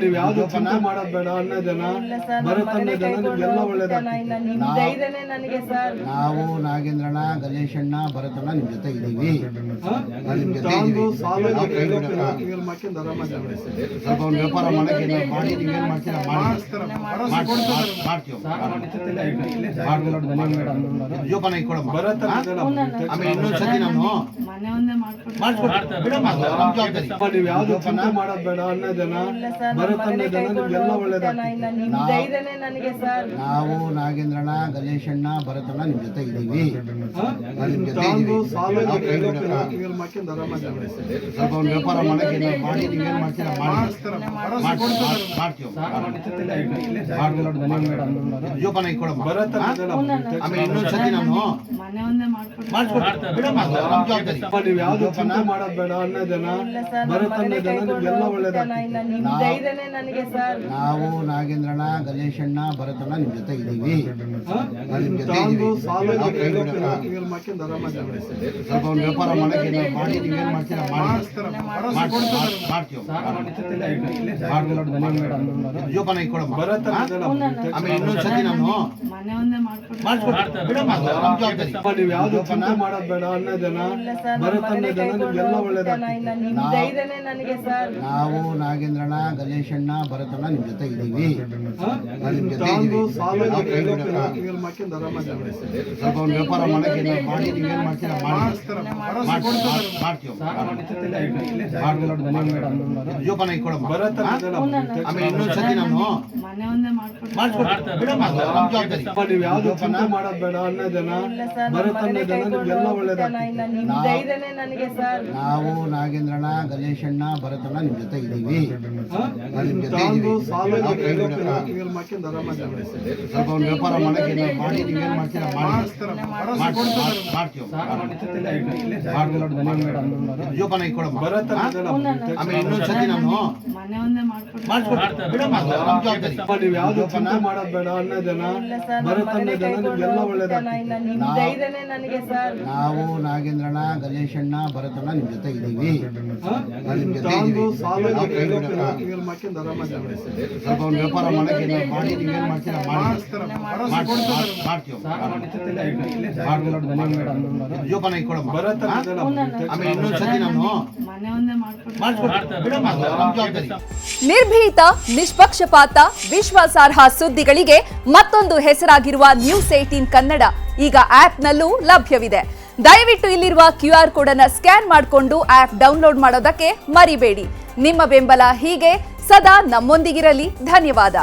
ನೀವು ಯಾವ್ದು ಚಿಂತೆ ಮಾಡೋದು ಬೇಡ. ಅಣ್ಣ ಜನ ಭರತಣ್ಣ ಜನ ನಿಮ್ಗೆಲ್ಲ ಒಳ್ಳೇದಾಗ್ತದೆ. ನಾವು ನಾಗೇಂದ್ರಣ್ಣ, ಗಣೇಶಣ್ಣ, ಭರತಣ್ಣ ನಿಮ್ ಜೊತೆ ಇದೀವಿ. ನಿಮ್ ಜೊತೆ ಸ್ವಲ್ಪ ಒಂದು ವ್ಯಾಪಾರ ಮಾಡಕ್ಕೆ ಮಾಡಿ ನೀವೇನ್ ಮಾಡ್ತೀರಾ ಜೋಪಾನ ಇಟ್ಕೊಳಮ್ಮ. ಆಮೇಲೆ ಇನ್ನೊಂದ್ಸತಿ ನಾನು ನೀವು ಯಾವ್ದು ಚಿಂತೆ ಮಾಡೋದು ಬೇಡ. ಅಣ್ಣ ಜನ ಭರತಣ್ಣ ಜನ ನಿಮ್ಗೆಲ್ಲ ಒಳ್ಳೇದಾಗ್ತದೆ. ನಾವು ನಾಗೇಂದ್ರಣ್ಣ, ಗಣೇಶಣ್ಣ, ಭರತಣ್ಣ ನಿಮ್ ಜೊತೆ ಇದೀವಿ. ನಿಮ್ ಜೊತೆ ಸ್ವಲ್ಪ ಒಂದು ವ್ಯಾಪಾರ ಮಾಡಕ್ಕೆ ಮಾಡಿ ನೀವೇನ್ ಮಾಡ್ತೀರಾ ಜೋಪಾನ ಇಟ್ಕೊಳಮ್ಮ. ಆಮೇಲೆ ಇನ್ನೊಂದ್ಸತಿ ನಾನು ನೀವು ಯಾವ್ದು ಚಿಂತೆ ಮಾಡೋದು ಬೇಡ. ಅಣ್ಣ ಜನ ಭರತಣ್ಣ ಜನ ನಿಮ್ಗೆಲ್ಲ ಒಳ್ಳೇದಾಗ್ತದೆ. ನಾವು ನಾಗೇಂದ್ರಣ್ಣ, ಗಣೇಶಣ್ಣ, ಭರತಣ್ಣ ನಿಮ್ ಜೊತೆ ಇದೀವಿ. ನಿಮ್ ಜೊತೆ ಸ್ವಲ್ಪ ಒಂದು ವ್ಯಾಪಾರ ಮಾಡಕ್ಕೆ ಮಾಡಿ ನೀವೇನ್ ಮಾಡ್ತೀರಾ ಜೋಪಾನ ಇಟ್ಕೊಳಮ್ಮ. ಆಮೇಲೆ ಇನ್ನೊಂದ್ಸತಿ ನಾನು ನೀವು ಯಾವ್ದು ಚಿಂತೆ ಮಾಡೋದು ಬೇಡ. ಅಣ್ಣ ಜನ ಭರತಣ್ಣ ಜನ ನಿಮ್ಗೆಲ್ಲ ಒಳ್ಳೇದಾಗ್ತದೆ. ನಾವು ನಾಗೇಂದ್ರಣ್ಣ, ಗಣೇಶಣ್ಣ, ಭರತಣ್ಣ ನಿಮ್ ಜೊತೆ ಇದೀವಿ. ನಿಮ್ ಜೊತೆ ಸ್ವಲ್ಪ ಒಂದು ವ್ಯಾಪಾರ ಮಾಡಕ್ಕೆ ಮಾಡಿ ನೀವೇನ್ ಮಾಡ್ತೀರಾ ಜೋಪಾನ ಇಟ್ಕೊಳಮ್ಮ. ಆಮೇಲೆ ಇನ್ನೊಂದ್ಸತಿ ನಾನು ನೀವು ಯಾವ್ದು ಚಿಂತೆ ಮಾಡೋದು ಬೇಡ. ಅಣ್ಣ ಜನ ಭರತಣ್ಣ ಜನ ನಿಮ್ಗೆಲ್ಲ ಒಳ್ಳೇದಾಗ್ತದೆ. ನಾವು ನಾಗೇಂದ್ರಣ್ಣ, ಗಣೇಶಣ್ಣ, ಭರತಣ್ಣ ನಿಮ್ ಜೊತೆ ಇದೀವಿ. ನಿಮ್ ಜೊತೆ ಸ್ವಲ್ಪ ಒಂದು ವ್ಯಾಪಾರ ಮಾಡಕ್ಕೆ ಮಾಡಿ ನೀವೇನ್ ಮಾಡ್ತೀರಾ ಜೋಪಾನ ಇಟ್ಕೊಳಮ್ಮ. ಆಮೇಲೆ ಇನ್ನೊಂದ್ಸತಿ ನಾನು ನೀವು ಯಾವ್ದು ಚಿಂತೆ ಮಾಡೋದು ಬೇಡ. ಅಣ್ಣ ಜನ ಭರತಣ್ಣ ಜನ ನಿಮ್ಗೆಲ್ಲ ಒಳ್ಳೇದಾಗ್ತದೆ. ನಾವು ನಾಗೇಂದ್ರಣ್ಣ, ಗಣೇಶಣ್ಣ, ಭರತಣ್ಣ ನಿಮ್ ಜೊತೆ ಇದೀವಿ. ನಿಮ್ ಜೊತೆ ಸ್ವಲ್ಪ ಒಂದು ವ್ಯಾಪಾರ ಮಾಡಕ್ಕೆ ಮಾಡಿ ನೀವೇನ್ ಮಾಡ್ತೀರಾ ಜೋಪಾನ ಇಟ್ಕೊಳಮ್ಮ. ಆಮೇಲೆ ಇನ್ನೊಂದ್ಸತಿ ನಾನು ನಿರ್ಭೀತ, ನಿಷ್ಪಕ್ಷಪಾತ, ವಿಶ್ವಾಸಾರ್ಹ ಸುದ್ದಿಗಳಿಗೆ ಮತ್ತೊಂದು ಹೆಸರಾಗಿರುವ News18 ಕನ್ನಡ ಈಗ ಆಪ್ನಲ್ಲೂ ಲಭ್ಯವಿದೆ. ದಯವಿಟ್ಟು ಇಲ್ಲಿರುವ QR ಕೋಡ್ ಅನ್ನು ಸ್ಕ್ಯಾನ್ ಮಾಡಿಕೊಂಡು ಆಪ್ ಡೌನ್ಲೋಡ್ ಮಾಡೋದಕ್ಕೆ ಮರಿಬೇಡಿ. ನಿಮ್ಮ ಬೆಂಬಲ ಹೀಗೆ ಸದಾ ನಮ್ಮೊಂದಿಗಿರಲಿ. ಧನ್ಯವಾದ.